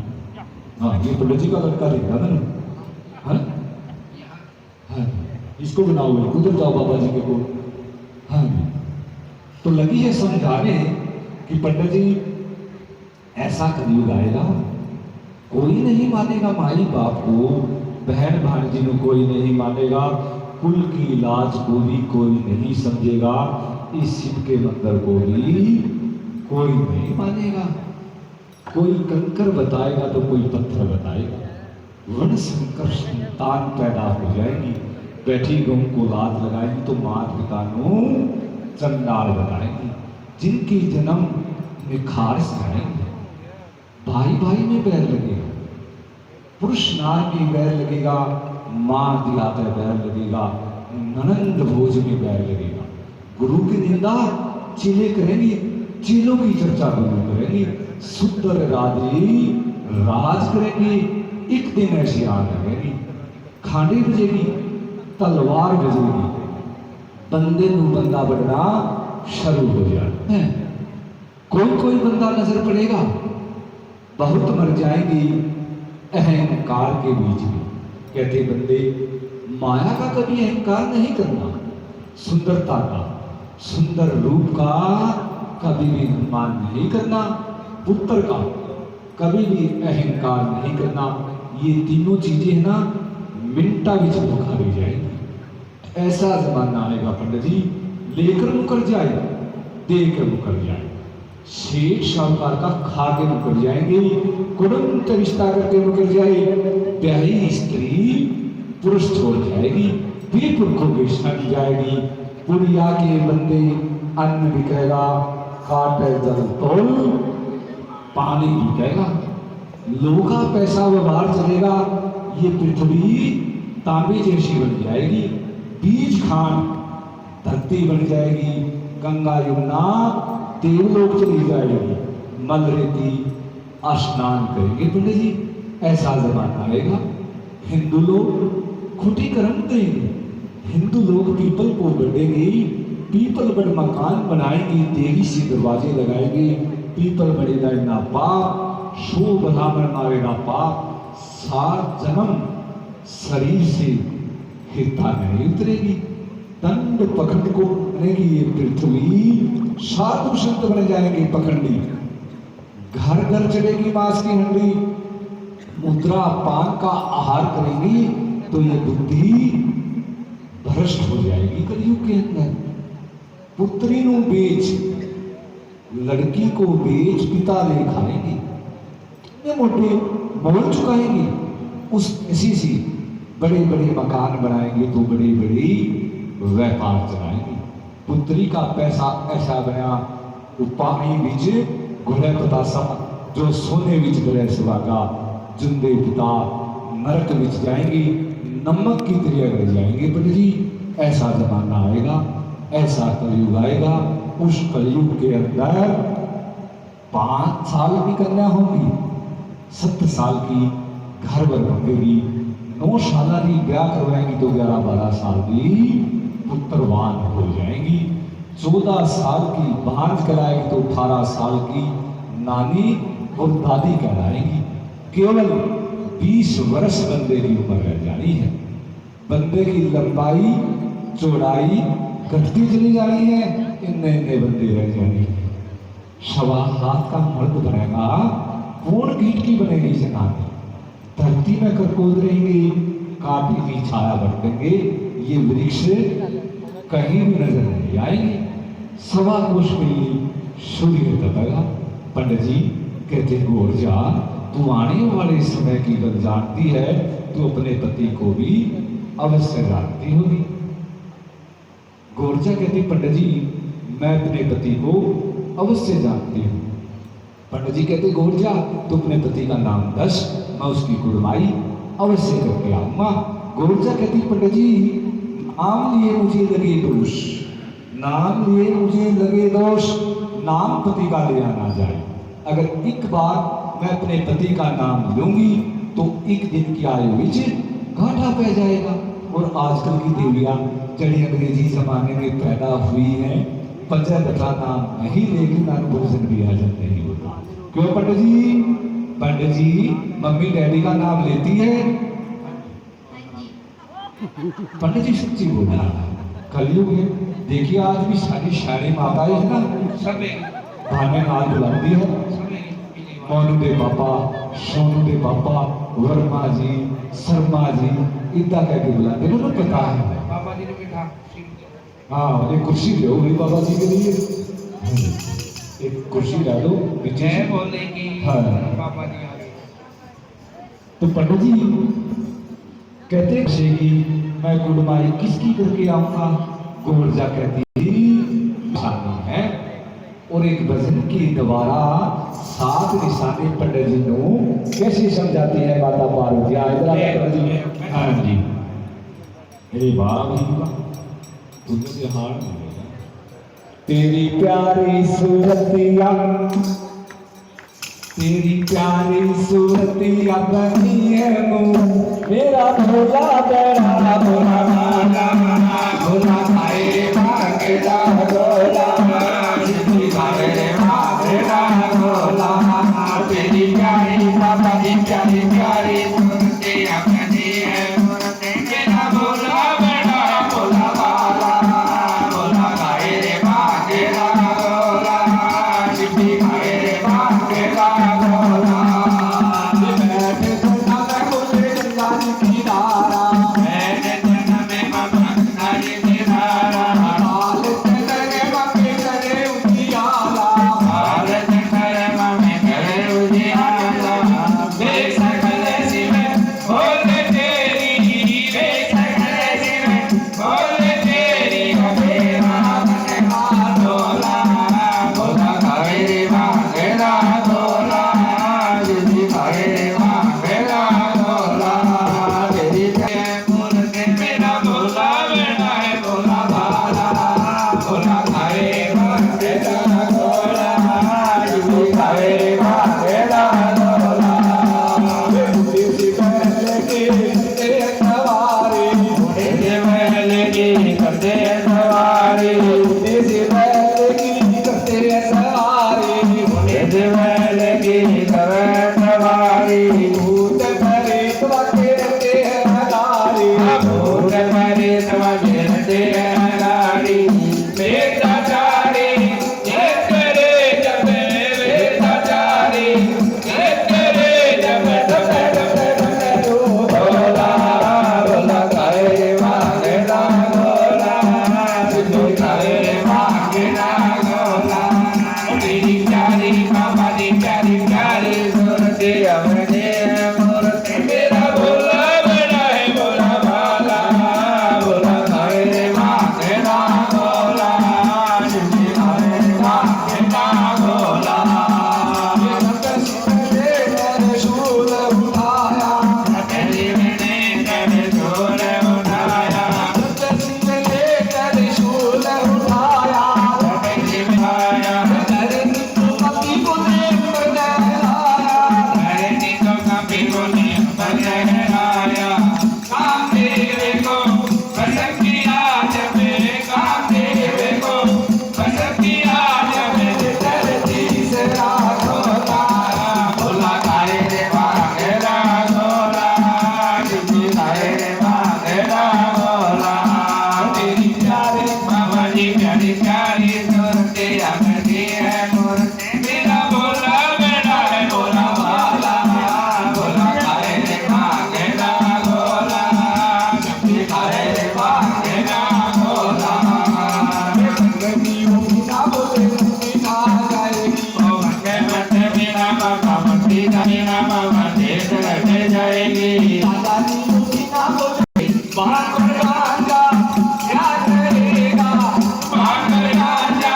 हाँ ये पंडित जी का लड़का दिख रहा था ना हाँ हाँ इसको बनाओ भाई उधर जाओ बाबा जी के को हाँ जी तो लगी है समझाने कि पंडित जी ऐसा कलयुग आएगा कोई नहीं मानेगा माई बाप को बहन भांजी को कोई नहीं मानेगा कुल की लाज को भी कोई नहीं समझेगा इस शिव के मंदिर को भी कोई नहीं मानेगा कोई कंकर बताएगा तो कोई पत्थर बताएगा वर्ण संकर संतान पैदा हो जाएगी। बैठी गऊ को लात लगाएंगी तो मात पिता नो चंडाल बनाएंगी। जिनके जन्म में खारस जाएंगे, भाई भाई में बैर लगेगा, पुरुष नार में बैर लगेगा, मां दिया पे बैर लगेगा, ननंद भोज में बैर लगेगा। गुरु की निंदा चेले करेंगी, चेलों की चर्चा गुरु करेंगी। सुंदर राजी राज करेंगी, एक दिन ऐसी आग लगेगी। खांडी बजेगी, तलवार बजेगी, बंदे नू बंदा बढ़ना शुरू हो जाता है। कोई कोई बंदा नजर पड़ेगा, बहुत मर जाएंगी अहंकार के बीच में। कहते बंदे माया का कभी अहंकार नहीं करना, सुंदरता का, सुंदर रूप का कभी भी सम्मान नहीं करना, पुत्र का कभी भी अहंकार नहीं करना। ये तीनों चीजें है ना मिनटा विच बुखारी जाएंगी। ऐसा जमाना आएगा पंडित जी, लेकर मुकर जाए, देकर मुकर जाए। सेठ साहूकार का खा के मुकर जाएंगे, कुटुंब रिश्ता करके मुकर जाए। ब्याही स्त्री पुरुष छोड़ जाएगी, वीर पुरखों की शरण जाएगी। पुड़िया के बंदे अन्न बिकेगा, काटे जल तोल पानी बिकेगा। लोका पैसा व्यवहार चलेगा, ये पृथ्वी तांबे जैसी बन जाएगी। बीज खान धरती बन जाएगी, गंगा यमुना देवलोक चली जाएगी। मल रेती स्नान करेंगे पंडित जी, ऐसा जमाना आएगा। हिंदू लोग खुटी कर्म करेंगे, हिंदू लोग पीपल को गढ़ेंगे, पीपल बड़ मकान बनाएंगे, देवी से दरवाजे लगाएंगे। पीपल बड़ेगा ना पाप, शो बधामन मारेगा पाप। सात जन्म शरीर से हिता नहीं उतरेगी, दंड पखंड को बनेगी ये पृथ्वी। साधु संत बन जाएंगे पखंडी, घर घर चलेगी मांस की हंडी। मुद्रा पान का आहार करेंगी तो ये बुद्धि भ्रष्ट हो जाएगी कलयुग के अंदर। पुत्री नु बेच, लड़की को बेच, पिता ले खाएंगे, मोटे मोल चुकाएंगे। उस इसी से बड़े बड़े मकान बनाएंगे तो बड़े बड़े व्यापार चलाएंगे। पुत्री का पैसा ऐसा बना, वो पानी बीच घुले पतासा, जो सोने बीच गले सुहागा। जिंदे पिता नरक बीच जाएंगे, नमक की तरह रह जाएंगे। पंडित जी ऐसा जमाना आएगा, ऐसा कलयुग आएगा। उस कलयुग के अंदर 5 साल की कन्या होगी, 7 साल की घर बर बनेगी, 9 साल की ब्याह करवाएंगी तो 11-12 साल की पुत्रवान हो जाएंगी। 14 साल की भांज कराएगी तो 18 साल की नानी और दादी कहलाएंगी। केवल 20 वर्ष बंदे की उम्र रह जानी है। बंदे की लंबाई चौड़ाई घटती चली जानी है, इन्ने बंदे रह जानी है। 1.25 हाथ का मर्द बनेगा, पूर्ण कीट की बनेगी जनानी। धरती में करकोद रहेंगी, काटी की छाया बरतेंगे। ये वृक्ष कहीं भी नजर नहीं आएंगे। 1.25 कोश में सूर्य दबेगा। पंडित जी कहते गोरजा, तू आने वाले समय की बात जानती है, तू अपने पति को भी अवश्य जानती होगी। गोरजा कहती पंडित जी मैं अपने पति को अवश्य जानती हूँ। पंडित जी कहते गोरजा तू अपने पति का नाम दस, मैं उसकी कुर्बाई अवश्य करके आऊंगा। गोरजा कहती पंडित जी नाम लिए मुझे लगे दोष, नाम लिए मुझे लगे दोष, नाम पति का लिया ना जाए। अगर एक बार मैं अपने पति का नाम लूंगी तो एक दिन की आयु विच घाटा पै जाएगा। और आजकल की देवियां जड़ी अंग्रेजी जमाने में पैदा हुई हैं, पंजा बता नाम नहीं लेकिन भोजन भी हजम नहीं होता। क्यों पंडित जी? पंडित जी मम्मी डैडी का नाम लेती है? पंडित जी सच्ची बोल रहा है। कलयुग है, देखिए आज भी सारी शारी माताएं है ना, सब भाने नाल बुलाती है। मोनू दे पापा, सोनू दे पापा, वर्मा जी, शर्मा जी, इतना कह के बुलाते हैं, पता है। बाबा जी ने बिठा, हाँ एक कुर्सी दो भाई बाबा जी के लिए, एक कुर्सी डालो पीछे जय बोले की हाँ। बाबा जी आ गए। तो पंडित जी कहते कि मैं गुड़माई किसकी करके आऊंगा। गोवर्जा कहती निशानी है और एक भजन के द्वारा 7 निशाने पंडित जी को कैसे समझाती है माता पार्वती। पंडित जी हाँ जी मेरे बाबा तुझसे हार मिलेगा। तेरी प्यारी सूरतिया तेरी प्यारी सूरतिया बनी है मेरा भोला बड़ा भोला भाला भोला खाए मांगेला भोला जिंदगी खाए मांगेला भोला। तेरी प्यारी बाबा की प्यारी प्यारी सूरतिया बनी है मेरा भोला बड़ा भोला भाला भोला खाए मांगेला भोला जिंदगी खाए मांगेला भोला। बैठे सोना मैं बोले गंगा जी किनारा बैठे सोना में बाबा गंगा जी किनारा हाल चले बाबे करे उजियाला हाल चले बाबे करे उजियाला। वे सकल शिव बोले तेरी वे सकल शिव बोले तेरी मेरा मन डोला भोला खाए मांगेला भोला जिंदगी खाए मांगेला भोला। तेरी मूर्ति मेरा भोला बेटा है भोला भाला भोला खाए मांगेला भोला जिंदगी खाए मांगेला भोला। बुद्धि से पहले की सवारी बुद्धि से पहले की करते सवारी बुद्धि से पहले की करते सवारी बुद्धि से पहले की करे सवारी। भूत प्रेत वगैरह हैं नारी भूत प्रेत वगैरह हैं नारी। वेदाचारी ये करे जब वेदाचारी ये करे जब भोला भोला खाए मांगेला भोला जिंदगी खाए मांगेला भोला। तेरी प्यारी बाबा की प्यारी प्यारी सूरती अपने मूर्ति मेरा भोला बड़ा है भोला भाला भोला खाए मांगेला भोला जिंदगी खाए मांगेला भोला। शूल उठाया तेरी मैंने कर शूल उठाया तेरी शूल उठाया तेरी आया कभी को देख कर आया अरे तो कभी को देख कर आया काम देवे को बसंत किया जब काम देवे को बसंत किया जब धरती से राखो तारा भोला खाए रे मांगेला भोला जिंदगी खाए रे मांगेला भोला। तेरी प्यारी बाबा जी प्यारी प्यारी सूरती अपनी है मूर्ति मेरा भोला बेटा है भोला भाला भोला खाए रे मांगेला भोला जिंदगी खाए रे मांगेला भोला। गंगनियों बिना बोले बिना जाएगी ओ गंगे मत बिना बाबा मती बिना बाबा देख रह जाएगी। दादानियों बिना बोले बाहर गांजा क्या करेगा बाहर गांजा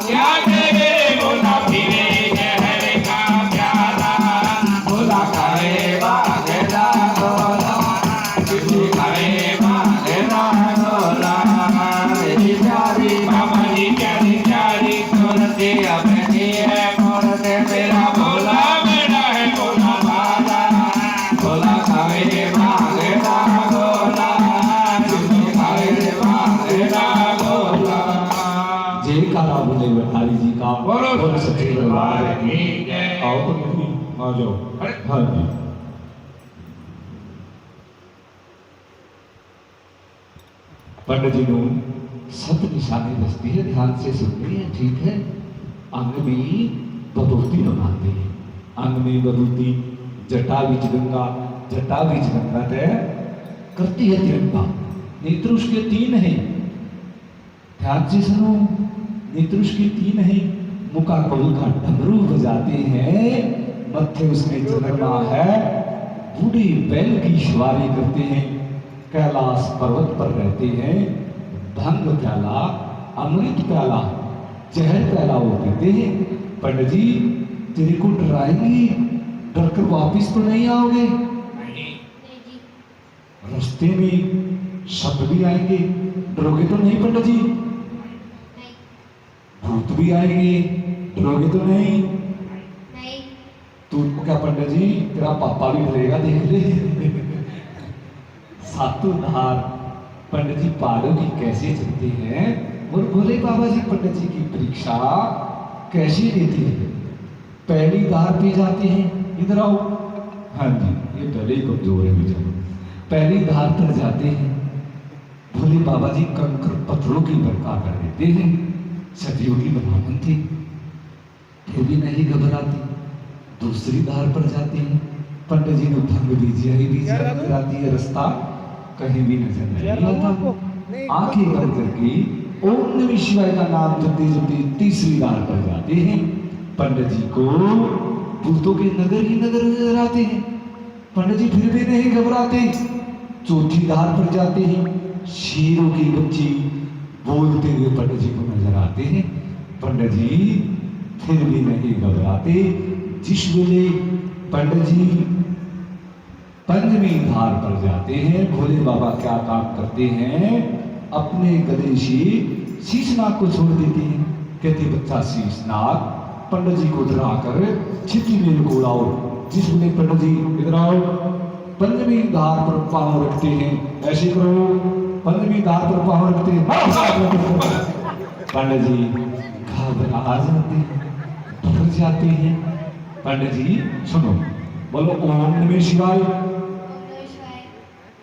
क्या करे बोला फिरे जहर का प्याला भोला खाए मांगेला भोला जिंदगी खाए मांगेला भोला। तेरी प्यारी बाबा जी प्यारी प्यारी सूरती अपनी है मूर्ति मेरा भोला बेटा है भोला भाला भोला खाए मांगेला भोला जिंदगी खाए मांगेला भोला। जयकारा बोले बठारी जी का बोलो सच्चे दरबार की जय। आओ तो नहीं आ जाओ हाँ जी। पंडित जी ने 7 निशानी दसती है ध्यान से सुननी है ठीक है। अंग में बदूती लगाते हैं अंग में बदूती जटा बीच गंगा तय करती है तिरंगा। नेत्र उसके 3 हैं ध्यान से सुनो नेत्र उसके 3 हैं। मुका कौल का डमरू बजाते हैं मत्थे उसमें चंद्रमा है बूढ़े बैल की सवारी करते हैं, कैलाश पर्वत पर रहते हैं, भंग प्याला, अमृत प्याला, जहर प्याला वो पीते हैं। पंडित जी तेरे को डराएंगे, डर कर वापिस तो नहीं आओगे? नहीं जी। रास्ते में शब्द भी आएंगे, डरोगे तो नहीं पंडित जी? नहीं भूत भी आएंगे, डरोगे तो नहीं? नहीं। तू क्या पंडित जी तेरा पापा भी डरेगा, देख ले। सातों धार पंडित जी पालों की कैसे चलती हैं और भोले बाबा जी पंडित जी की परीक्षा कैसे लेते हैं। पहली धार पे जाते हैं, इधर आओ। हाँ जी ये पहले ही कमजोर है बेचारा। पहली धार पर जाते हैं, भोले बाबा जी कंकर पत्थरों की बरका कर देते हैं। सदियों की ब्राह्मण थी, फिर भी नहीं घबराती। दूसरी धार पर जाते हैं, पंडित जी ने भंग दीजिए ही दीजिए कराती है, रास्ता कहीं भी नजर नहीं आता। आंखें बंद करके ओम नमः शिवाय का नाम जपते जपते तीसरी धार पर जाते हैं। पंडित जी को भूतों के नगर ही नगर नजर आते हैं, पंडित जी फिर भी नहीं घबराते। चौथी धार पर जाते हैं, शेरों के बच्चे बोलते हुए पंडित जी को नजर आते हैं। पंडित जी फिर भी नहीं घबराते। जिस वेले पंडित जी पंचमी धार पर जाते हैं, भोले बाबा क्या काम करते हैं, अपने गले से शीशनाग को छोड़ देते हैं। कहते बच्चा शीशनाग पंडित जी को डराकर छिपी में को लाओ। जिस वेले पंडित जी इधर आओ, पंचमी धार पर पांव रखते हैं, ऐसे करो। पंचमी धार पर पांव रखते हैं, पंडित जी घबरा जाते हैं, डर जाते हैं। पंडित जी सुनो, बोलो ओम नमः शिवाय।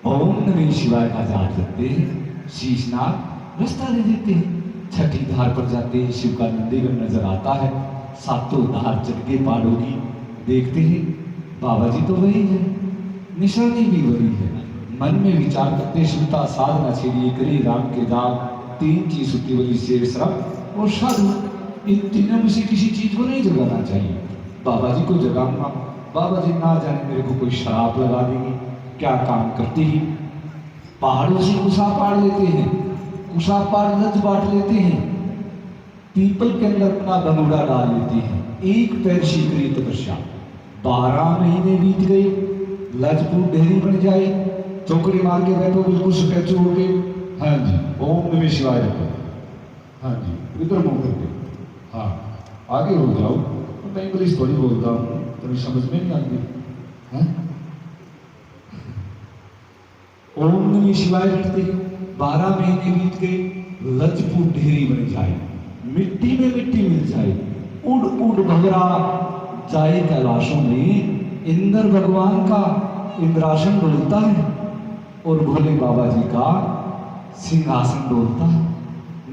ओम नमः शिवाय का जाप करते हैं, शीशनाग रास्ता दे देते हैं। छठी धार पर जाते हैं, शिव का नंदीगण नजर आता है। सातों धार चढ़ के पहाड़ों की देखते हैं, बाबा जी तो वही है, निशानी भी वही है। मन में विचार करते सुनता साधना छेड़िए करी राम के दाम। तीन चीज होती वाली शेर श्रम और साधु, इन तीनों में से किसी चीज को नहीं जगाना चाहिए। बाबा जी को जगाऊंगा, बाबा जी ना जाने मेरे को कोई शराब लगा देंगे। क्या काम करते ही पहाड़ों से कुशा पाड़ लेते हैं, कुशा पाड़ लज बांट लेते हैं, पीपल के अंदर अपना बंगुड़ा डाल लेते हैं। एक पैर शीघ्र तपस्या, 12 महीने बीत गए, लजपूत ढेरी बन जाए, चौकड़ी मार के बैठो बिल्कुल स्टैचू हो के। हाँ जी ओम नमः शिवाय रखो। हाँ जी इधर मुंह करके, हाँ आगे हो जाओ। मैं इंग्लिश थोड़ी बोलता हूँ, तुम्हें समझ में नहीं आती है। ओम नमः शिवाय रखते 12 महीने बीत गए, लजपूत ढेरी बन जाए, मिट्टी में मिट्टी मिल जाए, उड़ उड़ भगरा जाए कैलाशों में। इंद्र भगवान का इंद्रासन डोलता है और भोले बाबा जी का सिंहासन डोलता है।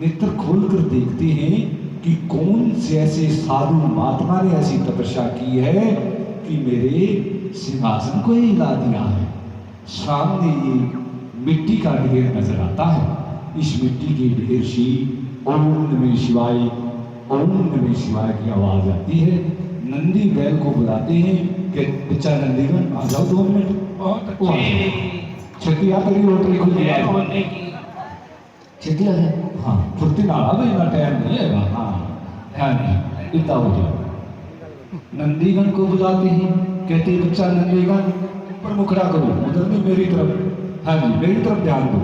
नेत्र खोलकर देखते हैं कि कौन से ऐसे साधु महात्मा ने ऐसी तपस्या की है कि मेरे सिंहासन को ही हिला दिया है। सामने ये मिट्टी का ढेर नजर आता है। इस मिट्टी के ढेर से ओम नमः शिवाय, ओम नमः शिवाय की आवाज आती है। नंदी बैल को बुलाते हैं कि बच्चा नंदीगण आ जाओ 2 मिनट। छतिया करी रोटरी खुल गया छतिया है। हाँ फुर्ती ना आ भाई, ना टाइम नहीं है। हाँ ध्यान नहीं इतना हो जाए। नंदीगण को बुलाते हैं, कहते बच्चा नंदीगण ऊपर मुखड़ा करो, उधर नहीं मेरी तरफ। हाँ जी मेरी तरफ ध्यान दो।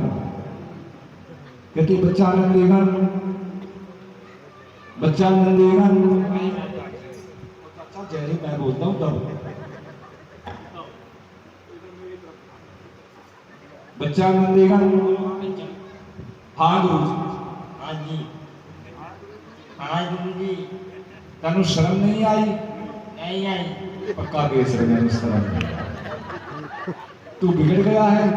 कहते बच्चा नंदीगण, बच्चा नंदीगण। जैसे मैं बोलता हूँ तब बच्चा नंदीगण। हाँ गुरु जी। हाँ जी, हाँ गुरु जी। तेन शर्म नहीं आई? नहीं आई। पक्का केस रहे शर्म। तू बिगड़ गया है?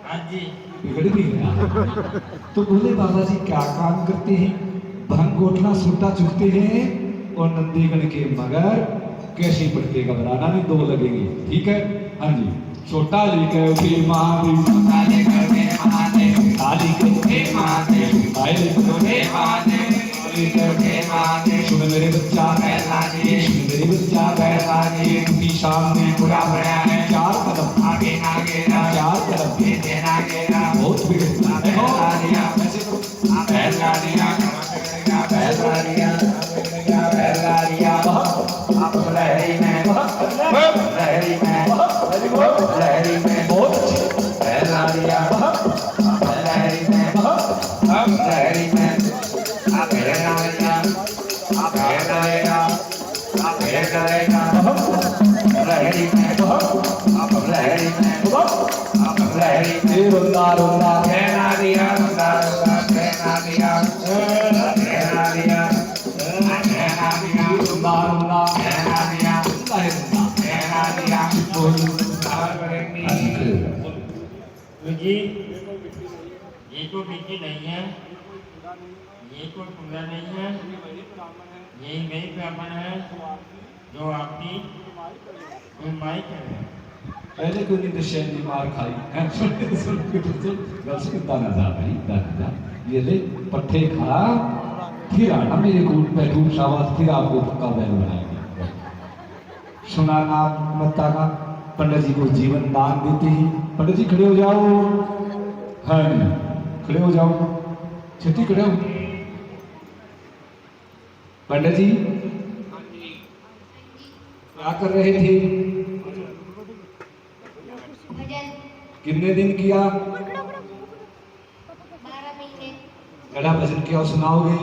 हाँ जी बिगड़ भी गया है। तो भोले बाबा जी क्या काम करते हैं? भंग गोठना सोटा चुकते हैं और नंदीगण के मगर कैसे पड़ते, घबराना नहीं, 2 लगेंगे ठीक है। हाँ जी छोटा लेकर के महादेव, छोटा लेकर के महादेव, काली के महादेव, आए महादेव, लेकर के महादेव। सुन मेरे बच्चा बैठा जी, सुन मेरे बच्चा बैठा जी, उनकी सामने पूरा बड़ा है 4 हे रुंदा रुंदा कहना दिया रुंदा रुंदा कहना दिया कहना दिया कहना दिया रुंदा रुंदा कहना दिया रुंदा है रुंदा कहना दिया बोल और करेंगे जी ये तो बिल्कुल नहीं है, ये तो पूरा नहीं है, ये मेरी ब्राह्मण है जो आपकी माइक है। पहले कोई नहीं दशैन ने मार खाई हैं सुन बस दाना जा भाई दाना जा ये ले पट्टे खा फिर आना मेरे को बैठू शाबाश फिर आपको पक्का बैल बनाएंगे सुनाना मत्ता का पंडित जी को जीवन दान देते ही पंडित जी खड़े हो जाओ हाँ खड़े हो जाओ छेती खड़े हो पंडित जी क्या कर रहे थे भजन कितने दिन किया 12 महीने गड़ा भजन किया और सुनाओगे